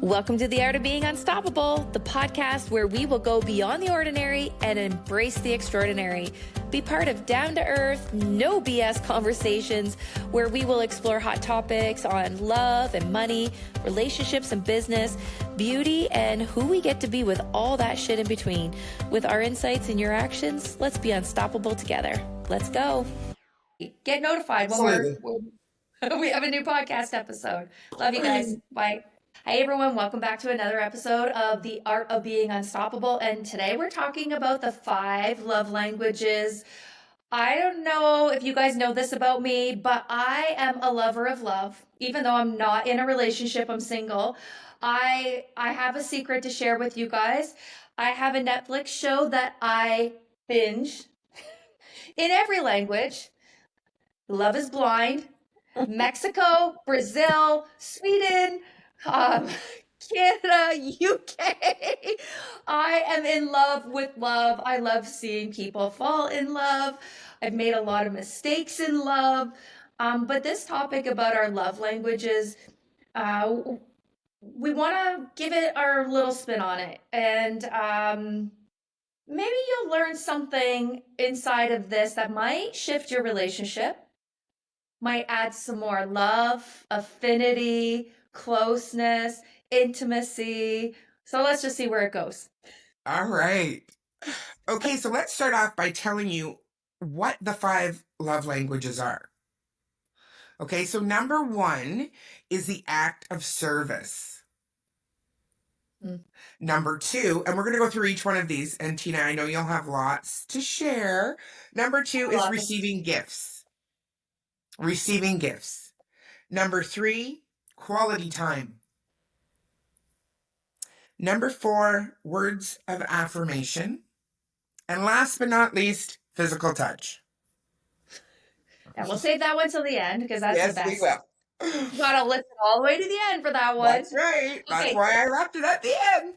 Welcome to The Art of Being Unstoppable, the podcast where we will go beyond the ordinary and embrace the extraordinary. Be part of down-to-earth, no BS conversations where we will explore hot topics on love and money, relationships and business, beauty, and who we get to be with all that shit in between. With our insights and your actions, let's be unstoppable together. Let's go. Get notified when we have a new podcast episode. Love you guys. Bye. Hi everyone, welcome back to another episode of The Art of Being Unstoppable, and today we're talking about the 5 love languages. I don't know if you guys know this about me, but I am a lover of love. Even though I'm not in a relationship, I'm single. I have a secret to share with you guys. I have a Netflix show that I binge in every language. Love is Blind, Mexico, Brazil, Sweden, Canada, UK. I am in love with love. I love seeing people fall in love. I've made a lot of mistakes in love. But this topic about our love languages, we want to give it our little spin on it. And maybe you'll learn something inside of this that might shift your relationship, might add some more love, affinity, closeness, intimacy. So let's just see where it goes. All right. Okay, so let's start off by telling you what the 5 love languages are. Okay, so number 1 is the act of service. Number 2, and we're going to go through each one of these, and Tina, I know you'll have lots to share. Number 2 is receiving gifts. Receiving gifts. Number 3, quality time. Number 4, words of affirmation. And last but not least, physical touch. And we'll save that one till the end because that's the best. Yes, we will. You gotta listen all the way to the end for that one. That's right. That's why I left it at the end.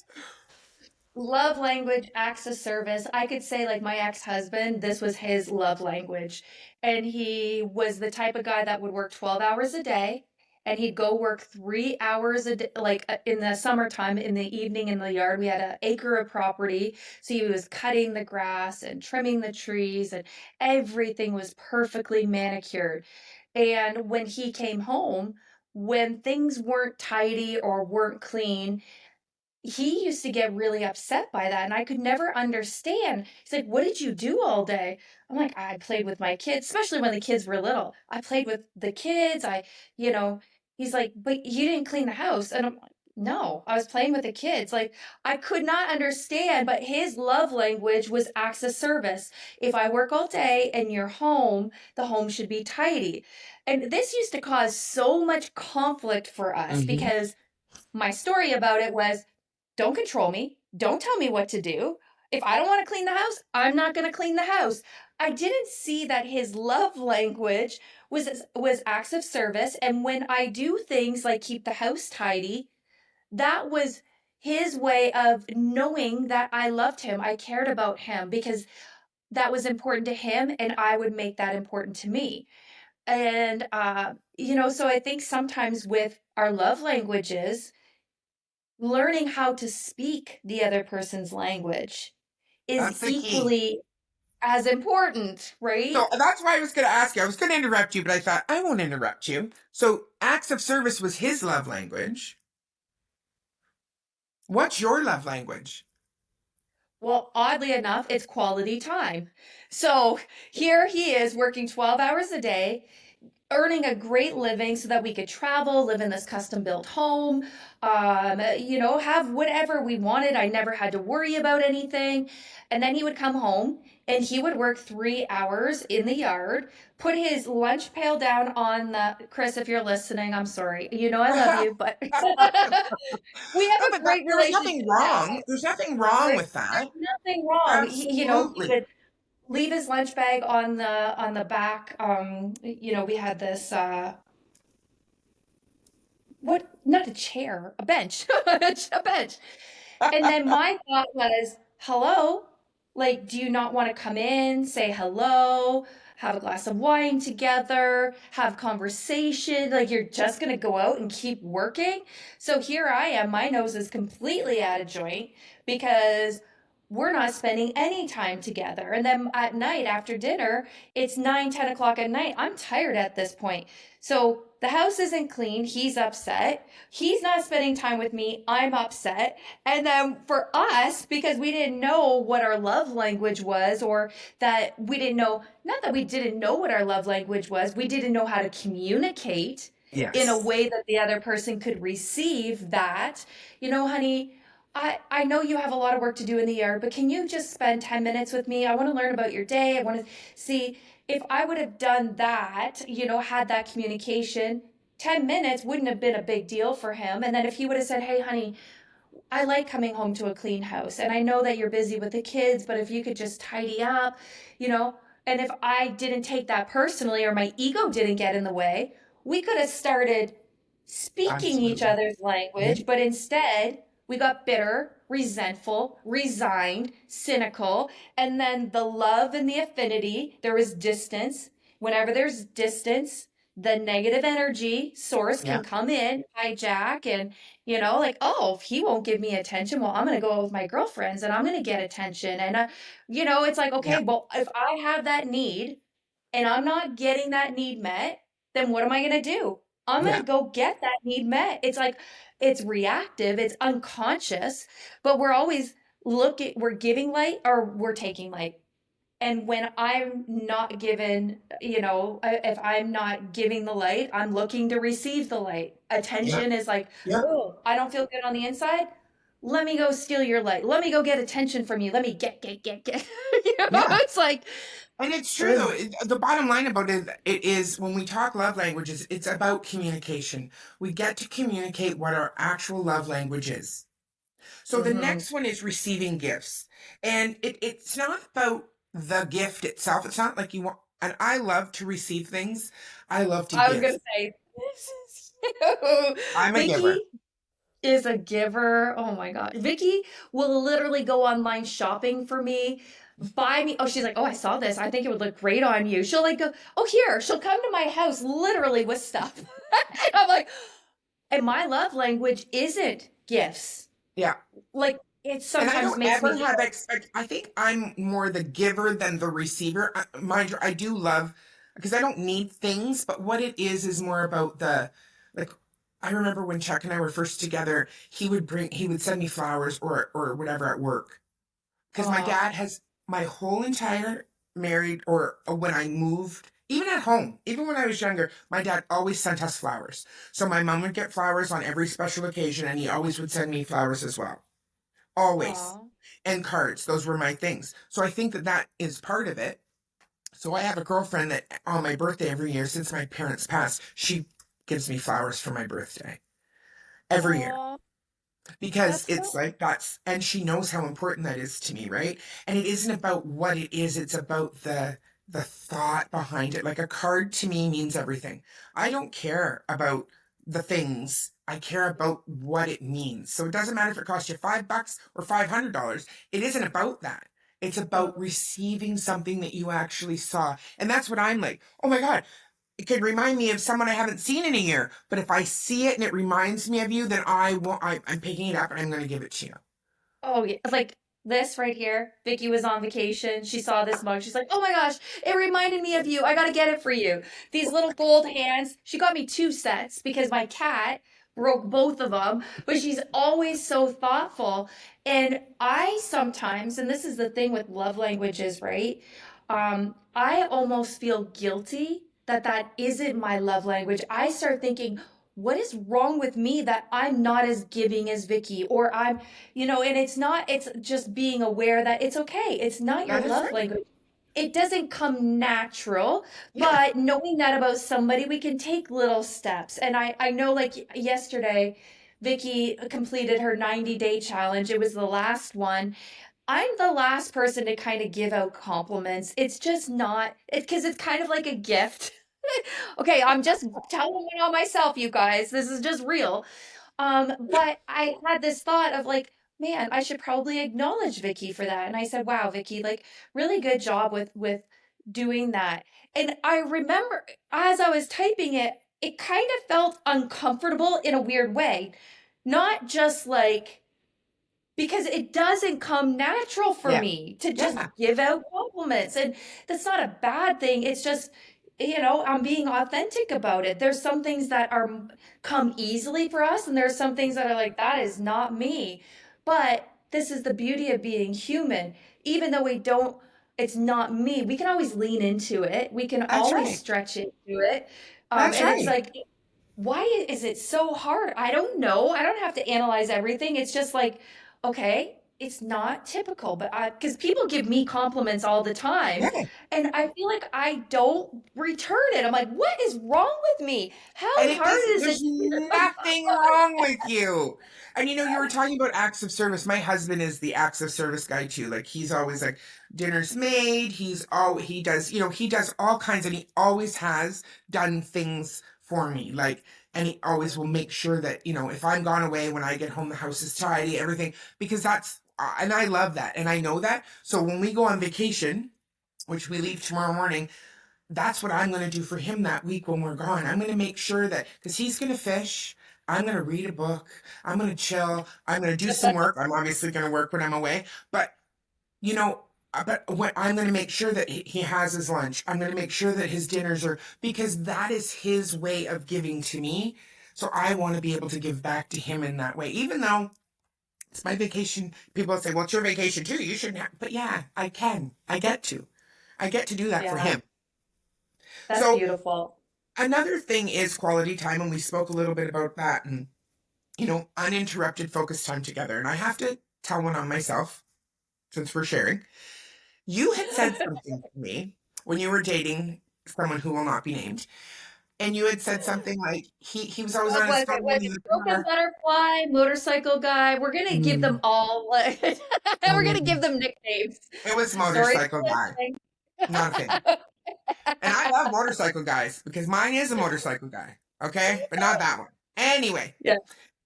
Love language, acts of service. I could say, like, my ex-husband, this was his love language. And he was the type of guy that would work 12 hours a day. And he'd go work 3 hours a day, like in the summertime, in the evening in the yard. We had an acre of property. So he was cutting the grass and trimming the trees, and everything was perfectly manicured. And when he came home, when things weren't tidy or weren't clean, he used to get really upset by that. And I could never understand. He's like, what did you do all day? I'm like, I played with my kids, especially when the kids were little. I played with the kids. He's like, but you didn't clean the house. And I'm like, no, I was playing with the kids. Like, I could not understand, but his love language was acts of service. If I work all day and you're home, the home should be tidy. And this used to cause so much conflict for us because my story about it was, don't control me. Don't tell me what to do. If I don't want to clean the house, I'm not going to clean the house. I didn't see that his love language was acts of service. And when I do things like keep the house tidy, that was his way of knowing that I loved him. I cared about him because that was important to him, and I would make that important to me. And, so I think sometimes with our love languages, learning how to speak the other person's language is equally as important, right? So that's why I was going to ask you. I was going to interrupt you, but I thought I won't interrupt you. So acts of service was his love language. What's your love language? Well, oddly enough, it's quality time. So here he is working 12 hours a day, earning a great living so that we could travel, live in this custom built home, have whatever we wanted. I never had to worry about anything. And then he would come home and he would work 3 hours in the yard, put his lunch pail down on Chris, if you're listening, I'm sorry. You know I love you, but we have a great relationship. There's nothing wrong. There's nothing wrong with that. There's nothing wrong. He would leave his lunch bag on the back. We had this not a chair, a bench. A bench. And then my thought was, hello, like, do you not want to come in, say hello, have a glass of wine together, have conversation. Like you're just going to go out and keep working. So here I am, my nose is completely out of joint because we're not spending any time together. And then at night after dinner, it's 9, 10 o'clock at night. I'm tired at this point. So the house isn't clean. He's upset. He's not spending time with me. I'm upset. And then for us, because we didn't know what our love language was, or that we didn't know, not that we didn't know what our love language was, we didn't know how to communicate in a Yes. way that the other person could receive that, honey, I know you have a lot of work to do in the yard, but can you just spend 10 minutes with me? I want to learn about your day. I want to see if I would have done that, had that communication. 10 minutes wouldn't have been a big deal for him. And then if he would have said, hey, honey, I like coming home to a clean house. And I know that you're busy with the kids, but if you could just tidy up, you know, and if I didn't take that personally or my ego didn't get in the way, we could have started speaking each Absolutely. other's Yeah. language, but instead we got bitter, resentful, resigned, cynical, and then the love and the affinity, there was distance. Whenever there's distance, the negative energy source Yeah. can come in, hijack, and like, oh, if he won't give me attention, well, I'm going to go out with my girlfriends and I'm going to get attention. And, it's like, Yeah. okay, well, if I have that need and I'm not getting that need met, then what am I going to do? I'm going Yeah. to go get that need met. It's like, it's reactive, it's unconscious, but we're always we're giving light or we're taking light. And when I'm not given, if I'm not giving the light, I'm looking to receive the light. Yeah. Attention is like, Yeah. oh, I don't feel good on the inside. Let me go steal your light. Let me go get attention from you. Let me get. Yeah. It's like, And it's true though. ugh. The bottom line about it is when we talk love languages, it's about communication. We get to communicate what our actual love language is. So the Mhm. next one is receiving gifts. And it's not about the gift itself. It's not like you want, and I love to receive things. I love to I was give. gonna say, this is you. I'm a giver. Vicky is a giver. Oh my God. Vicky will literally go online shopping for me, buy me. Oh, she's like, oh, I saw this. I think it would look great on you. She'll like go, oh, here. She'll come to my house literally with stuff. And I'm like, and my love language isn't gifts. Yeah. Like, it And I sometimes don't makes ever me have feel, expect. I think I'm more the giver than the receiver. Mind you, I do love because I don't need things, but what it is more about the like. I remember when Chuck and I were first together, he would send me flowers or whatever at work because my oh, dad has my whole entire married or when I moved. Even at home, even when I was younger, my dad always sent us flowers. So my mom would get flowers on every special occasion, and he always would send me flowers as well. Always. oh, And cards. Those were my things. So I think that that is part of it. So I have a girlfriend that on my birthday every year since my parents passed, she gives me flowers for my birthday every year oh, because that's it's cool. like that's, and she knows how important that is to me, right? And it isn't about what it is, it's about the thought behind it. Like a card to me means everything. I don't care about the things. I care about what it means. So it doesn't matter if it costs you $5 or $500. It isn't about that. It's about Mm. receiving something that you actually saw. And that's what I'm like. Oh my God, it could remind me of someone I haven't seen in a year. But if I see it and it reminds me of you, then I'm picking it up and I'm going to give it to you. Oh yeah, like this right here. Vicky was on vacation. She saw this mug. She's like, "Oh my gosh, it reminded me of you. I gotta get it for you." These little gold hands. She got me two sets because my cat broke both of them. But she's always so thoughtful. And I sometimes, and this is the thing with love languages, right? I almost feel guilty that that isn't my love language. I start thinking, what is wrong with me that I'm not as giving as Vicky, or and it's just being aware that it's okay. It's not your That is love right. language. It doesn't come natural, Yeah. but knowing that about somebody, we can take little steps. And I know like yesterday, Vicky completed her 90-day challenge. It was the last one. I'm the last person to kind of give out compliments. It's just not it because it's kind of like a gift. Okay, I'm just telling it on myself, you guys. This is just real. But I had this thought of like, man, I should probably acknowledge Vicky for that. And I said, wow, Vicky, like really good job with doing that. And I remember as I was typing it, it kind of felt uncomfortable in a weird way. Not just like, because it doesn't come natural for Yeah. me to just Yeah. give out compliments. And that's not a bad thing. It's just, I'm being authentic about it. There's some things that are come easily for us, and there's some things that are like, that is not me. But this is the beauty of being human. Even though we don't, it's not me, we can always lean into it. We can That's always right. stretch into it. That's And it's right. like, why is it so hard? I don't know. I don't have to analyze everything. It's just like, okay, it's not typical, but because people give me compliments all the time, Yeah. and I feel like I don't return it. I'm like, what is wrong with me? And How it hard does, is it? there's nothing wrong with you. And you were talking about acts of service. My husband is the acts of service guy too. Like he's always like, dinner's made. He does, he does all kinds, and he always has done things for me. Like, and he always will make sure that, if I'm gone away, when I get home, the house is tidy, everything, because and I love that. And I know that. So when we go on vacation, which we leave tomorrow morning, that's what I'm going to do for him that week when we're gone. I'm going to make sure that, because he's going to fish, I'm going to read a book, I'm going to chill, I'm going to do some work. I'm obviously going to work when I'm away, but you know, I'm going to make sure that he has his lunch. I'm going to make sure that his dinners are, because that is his way of giving to me. So I want to be able to give back to him in that way, even though it's my vacation. People say, well, it's your vacation too. You shouldn't have, but yeah, I can. I get to do that for Yeah, him. that's So beautiful. another thing is quality time, and we spoke a little bit about that, and uninterrupted focus time together. And I have to tell one on myself since we're sharing. You had said something to me when you were dating someone who will not be named, and you had said something like he was always What on his was it? phone Was in it the broken car. butterfly, motorcycle guy? We're gonna give them Mm, all like, we're gonna give mm. them nicknames. It was Sorry motorcycle for guy, listening. not a fan. And I love motorcycle guys because mine is a motorcycle guy, okay, but not that one. Anyway, Yeah.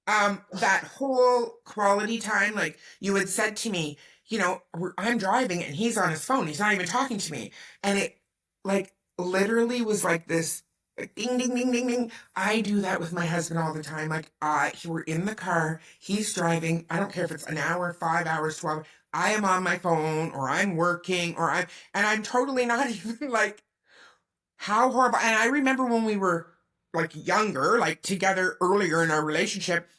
that whole quality time, like you had said to me, I'm driving and he's on his phone, he's not even talking to me, and it like literally was like this, like, ding ding ding ding ding. I do that with my husband all the time. Like we're in the car, he's driving, I don't care if it's an hour, 5 hours, 12, I am on my phone or I'm working or I'm totally not even like, how horrible. And I remember when we were like younger, like together earlier in our relationship,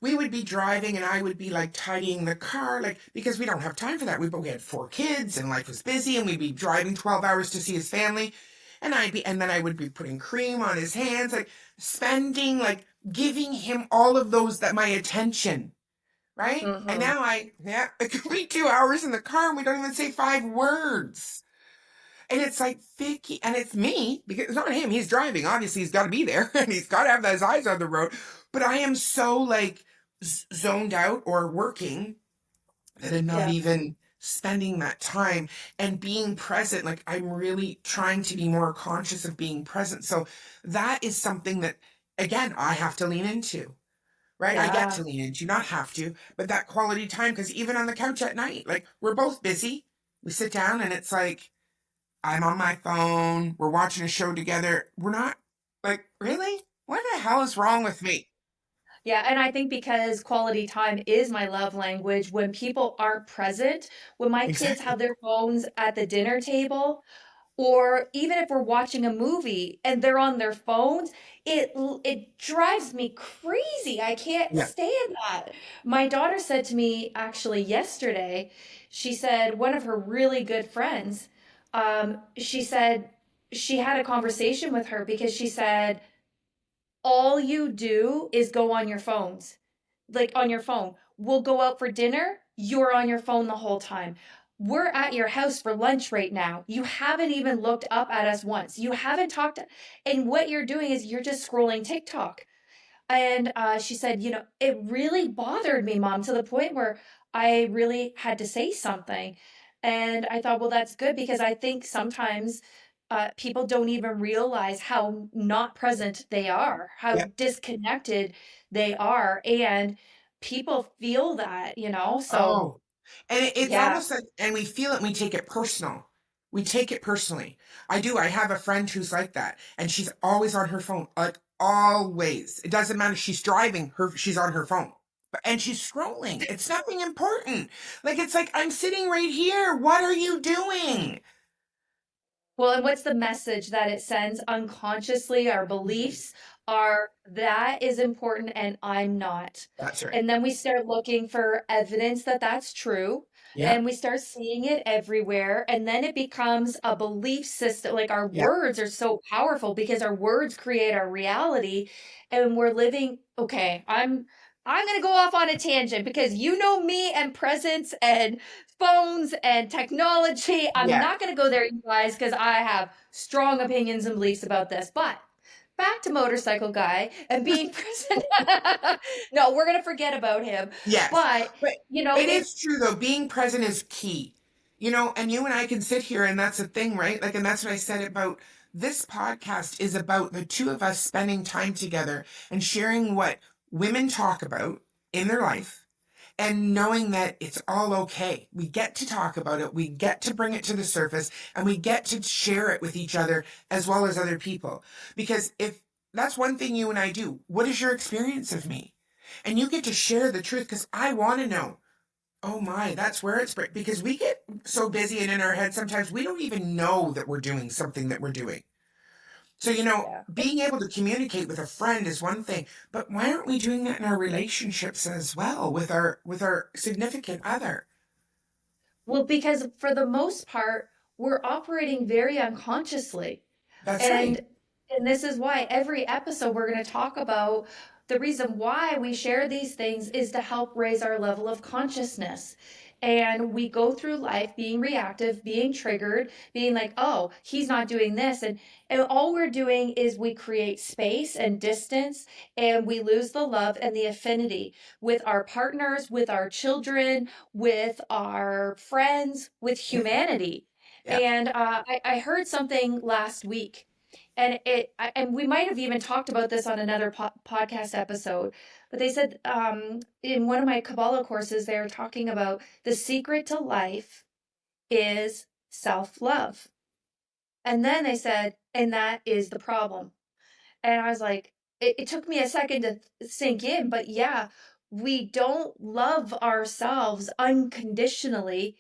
we would be driving and I would be like tidying the car, like, because we don't have time for that. We had 4 kids and life was busy, and we'd be driving 12 hours to see his family. And then I would be putting cream on his hands, like spending, like giving him all of those, that my attention, right? And Hmm. now yeah, it could be 2 hours in the car and we don't even say 5 words. And it's like Vicky, and it's me, because it's not him. He's driving. Obviously, he's got to be there and he's got to have his eyes on the road. But I am so like zoned out or working that I'm not Yeah. even spending that time and being present. Like I'm really trying to be more conscious of being present. So that is something that, again, I have to lean into, right? I get Yeah. to lean into, not have to, but that quality time. Because even on the couch at night, like we're both busy. We sit down and it's like, I'm on my phone. We're watching a show together. We're not, like, really? What the hell is wrong with me? Yeah, and I think because quality time is my love language, when people aren't present, when my kids Exactly. have their phones at the dinner table, or even if we're watching a movie and they're on their phones, it drives me crazy. I can't Yeah. stand that. My daughter said to me actually yesterday, she said one of her really good friends, she said she had a conversation with her because she said all you do is go on your phones, like on your phone. We'll go out for dinner. You're on your phone the whole time. We're at your house for lunch right now. You haven't even looked up at us once. You haven't talked. And what you're doing is you're just scrolling TikTok. And she said, it really bothered me, Mom, to the point where I really had to say something. And I thought, well, that's good because I think sometimes people don't even realize how not present they are, how Yeah. disconnected they are. And people feel that. So Oh. And it's yeah, almost like, and we feel it and we take it personal. We take it personally. I do. I have a friend who's like that, and she's always on her phone, like always. It doesn't matter. She's driving, she's on her phone. And she's scrolling. It's nothing important. Like, it's like, I'm sitting right here. What are you doing? Well, and what's the message that it sends unconsciously? Our beliefs are that is important and I'm not. That's right. And then we start looking for evidence that that's true. Yeah. And we start seeing it everywhere. And then it becomes a belief system. Like our Yeah. words are so powerful because our words create our reality. And we're living, okay, I'm going to go off on a tangent because you know me and presence and phones and technology. I'm Yeah. not going to go there, you guys, because I have strong opinions and beliefs about this. But back to motorcycle guy and being present. No, we're going to forget about him. Yes. But, But you know, it is true, though. Being present is key. You know, and you and I can sit here, and that's the thing, right? Like, and that's what I said about this podcast is about the two of us spending time together and sharing what women talk about in their life and knowing that it's all okay. We get to talk about it, we get to bring it to the surface, and we get to share it with each other as well as other people. Because if that's one thing you and I do, what is your experience of me? And you get to share the truth because I want to know. Oh my, that's where it's because we get so busy and in our head sometimes we don't even know that we're doing something that we're doing. So, you know, yeah. being able to communicate with a friend is one thing, but why aren't we doing that in our relationships as well with our significant other? Well, because for the most part, we're operating very unconsciously. That's right. And and this is why every episode we're going to talk about the reason why we share these things is to help raise our level of consciousness. And we go through life being reactive, being triggered, being like, oh, he's not doing this. And all we're doing is we create space and distance, and we lose the love and the affinity with our partners, with our children, with our friends, with Yeah. humanity. Yeah. And I heard something last week, and and we might have even talked about this on another podcast episode, but they said in one of my Kabbalah courses they were talking about the secret to life is self-love, and then they said, and that is the problem. And I was like, it took me a second to sink in, but yeah, we don't love ourselves unconditionally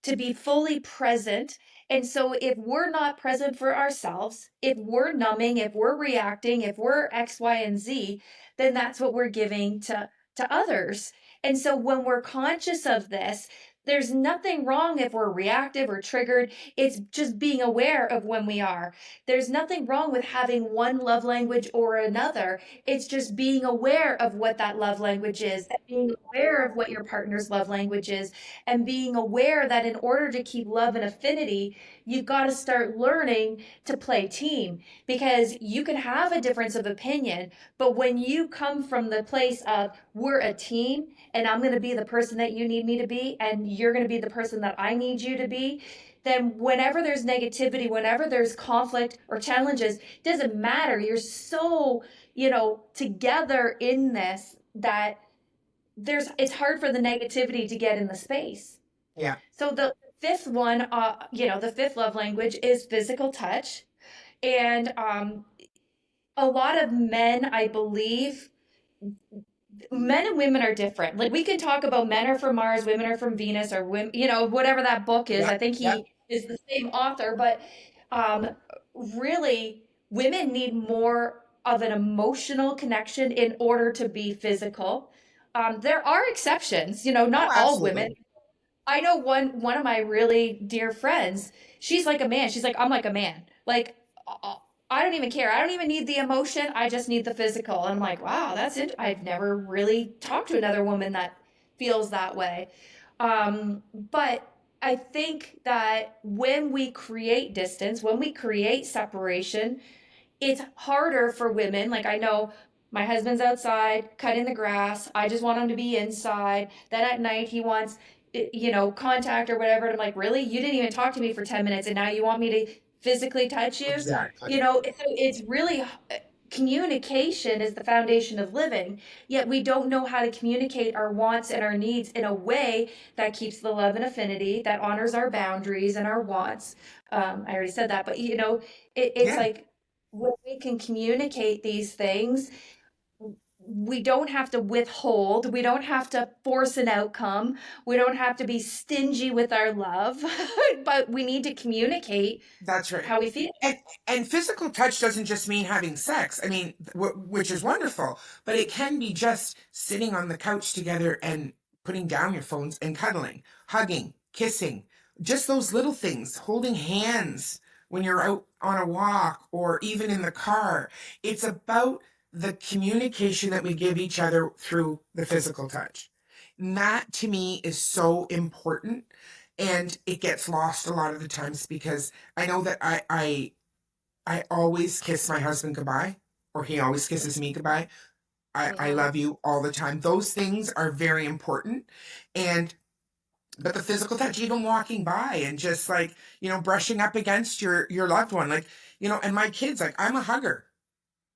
to be fully present. And so if we're not present for ourselves, if we're numbing, if we're reacting, if we're X, Y, and Z, then that's what we're giving to others. And so when we're conscious of this, there's nothing wrong if we're reactive or triggered. It's just being aware of when we are. There's nothing wrong with having one love language or another. It's just being aware of what that love language is, and being aware of what your partner's love language is, and being aware that in order to keep love and affinity, you've got to start learning to play team, because you can have a difference of opinion, but when you come from the place of we're a team and I'm going to be the person that you need me to be and you're going to be the person that I need you to be, then whenever there's negativity, whenever there's conflict or challenges, it doesn't matter. You're so, together in this that it's hard for the negativity to get in the space. Yeah. So the fifth one, the fifth love language is physical touch. And a lot of men, I believe, men and women are different. Like we can talk about men are from Mars, women are from Venus, or women, whatever that book is. Yeah. I think he is the same author, but um, really, women need more of an emotional connection in order to be physical. There are exceptions, Oh, not all women. absolutely. I know one of my really dear friends. She's like a man. She's like, I'm like a man. Like I don't even care. I don't even need the emotion. I just need the physical. And I'm like, wow, that's it. I've never really talked to another woman that feels that way. But I think that when we create distance, when we create separation, it's harder for women. Like I know my husband's outside cutting the grass. I just want him to be inside. Then at night he wants, contact or whatever. And I'm like, really? You didn't even talk to me for 10 minutes and now you want me to physically touch you? Exactly. So it's really communication is the foundation of living, yet we don't know how to communicate our wants and our needs in a way that keeps the love and affinity, that honors our boundaries and our wants. I already said that, but it's Yeah, like when we can communicate these things, we don't have to withhold, we don't have to force an outcome, we don't have to be stingy with our love, but we need to communicate that's right. how we feel. And and physical touch doesn't just mean having sex. I mean, which is wonderful, but it can be just sitting on the couch together and putting down your phones and cuddling, hugging, kissing, just those little things, holding hands when you're out on a walk or even in the car. It's about the communication that we give each other through the physical touch. And that to me is so important. And it gets lost a lot of the times because I know that I always kiss my husband goodbye, or he always kisses me goodbye. I Mhm. love you all the time. Those things are very important. And but the physical touch, even walking by and just like, brushing up against your loved one, like, and my kids, like, I'm a hugger.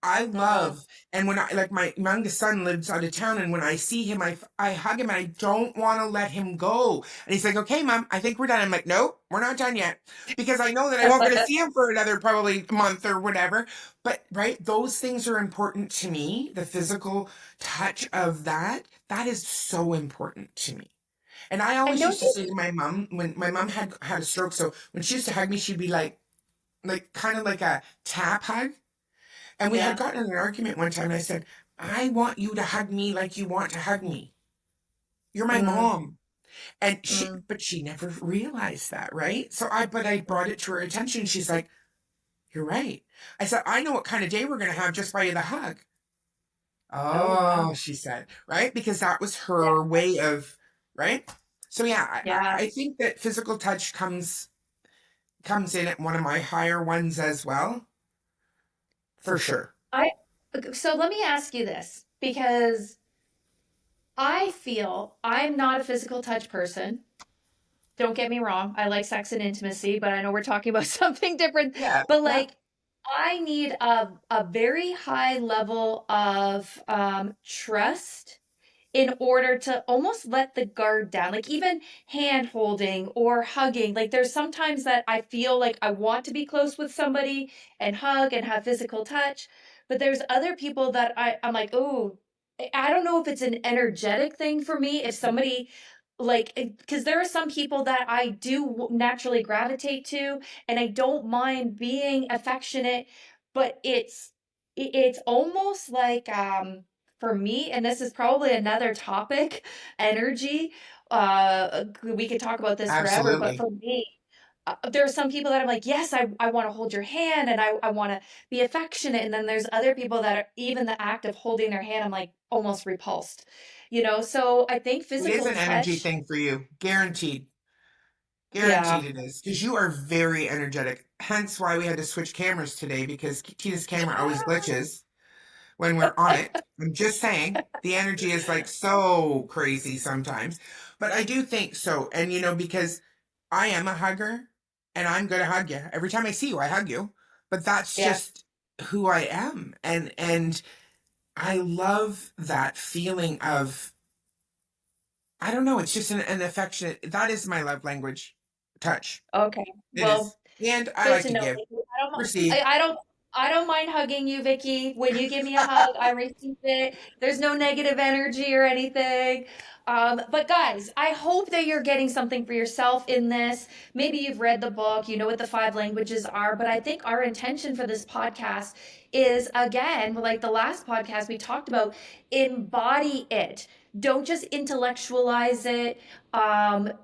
I Mhm. love, and when I, like, my youngest son lives out of town, and when I see him, I hug him and I don't want to let him go. And he's like, okay, mom, I think we're done. I'm like, nope, we're not done yet. Because I know that I won't get to see him for another probably month or whatever. But right, those things are important to me. The physical touch of that is so important to me. And I And always used don't to you say to my mom, when my mom had a stroke, so when she used to hug me, she'd be like kind of like a tap hug. And we had yeah. gotten in an argument one time, and I said, I want you to hug me like you want to hug me. You're my Mm, mom. And mm. but she never realized that, right? But I brought it to her attention. She's like, you're right. I said, I know what kind of day we're going to have just by the hug. Oh, Oh, wow. she said, right? Because that was Yeah. her way of, right? So yeah, Yeah. I think that physical touch comes in at one of my higher ones as well, for sure. I so let me ask you this because I feel I'm not a physical touch person. Don't get me wrong. I like sex and intimacy, but I know we're talking about something different. Yeah, But yeah. like I need a very high level of trust in order to almost let the guard down. Like even hand holding or hugging. Like there's sometimes that I feel like I want to be close with somebody and hug and have physical touch, but there's other people that I'm like, oh, I don't know if it's an energetic thing for me. If somebody like, because there are some people that I do naturally gravitate to, and I don't mind being affectionate, but it's almost like for me, and this is probably another topic, energy. We could talk about this forever, but Absolutely. for me, there are some people that I'm like, yes, I want to hold your hand and I want to be affectionate. And then there's other people that are even the act of holding their hand, I'm like almost repulsed, So I think It is physical an energy touch, thing for you. Guaranteed. yeah. Guaranteed it is. Because you are very energetic. Hence why we had to switch cameras today because Tina's camera always glitches when we're on it. I'm just saying, the energy is like so crazy sometimes. But I do think so. And because I am a hugger and I'm going to hug you. Every time I see you, I hug you. But that's Yeah. just who I am. And I love that feeling of, I don't know, it's just an affectionate, that is my love language. Touch. Okay. It is. Well, And I good like to to know. give, Vicky. I don't, receive. I don't mind hugging you, Vicky. When you give me a hug, I receive it. There's no negative energy or anything. But guys, I hope that you're getting something for yourself in this. Maybe you've read the book, you know what the five languages are, but I think our intention for this podcast is again, like the last podcast we talked about, embody it. Don't just intellectualize it.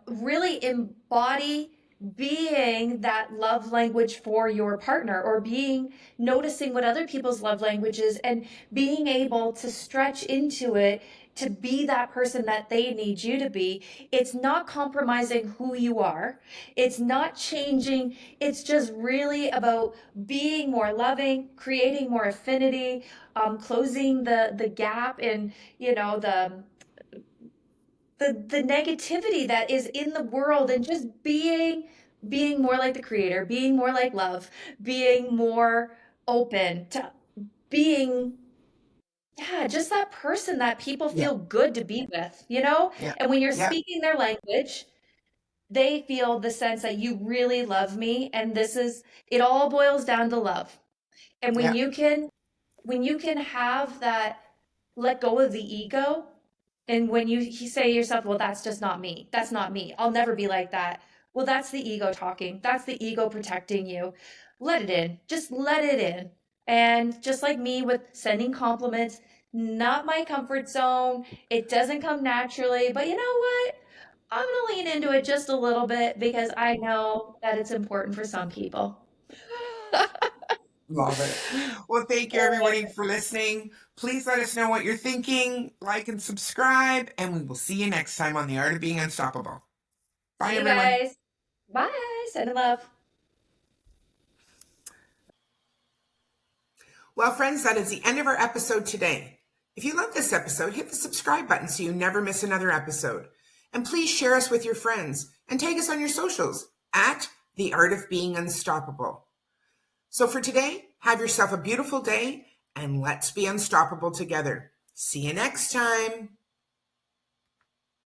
Really embody being that love language for your partner or being noticing what other people's love language is and being able to stretch into it to be that person that they need you to be. It's not compromising who you are. It's not changing. It's just really about being more loving, creating more affinity, closing the gap in, the negativity that is in the world and just being more like the creator, being more like love, being more open to being, yeah, just that person that people Yeah. feel good to be with, you know? Yeah. And when you're Yeah. speaking their language, they feel the sense that you really love me. And this is, it all boils down to love. And Yeah. when you can have that, let go of the ego, and when you say to yourself, well, that's just not me, that's not me, I'll never be like that, well, that's the ego talking, that's the ego protecting you. Let it in, just let it in. And just like me with sending compliments, not my comfort zone, it doesn't come naturally, but you know what, I'm gonna lean into it just a little bit because I know that it's important for some people. Love it. Well, thank you everybody for listening. Please let us know what you're thinking, like and subscribe, and we will see you next time on The Art of Being Unstoppable. Bye, See you everyone. guys. Bye. Send love. Well, friends, that is the end of our episode today. If you love this episode, hit the subscribe button so you never miss another episode. And please share us with your friends and tag us on your socials at The Art of Being Unstoppable. So for today, have yourself a beautiful day and let's be unstoppable together. See you next time.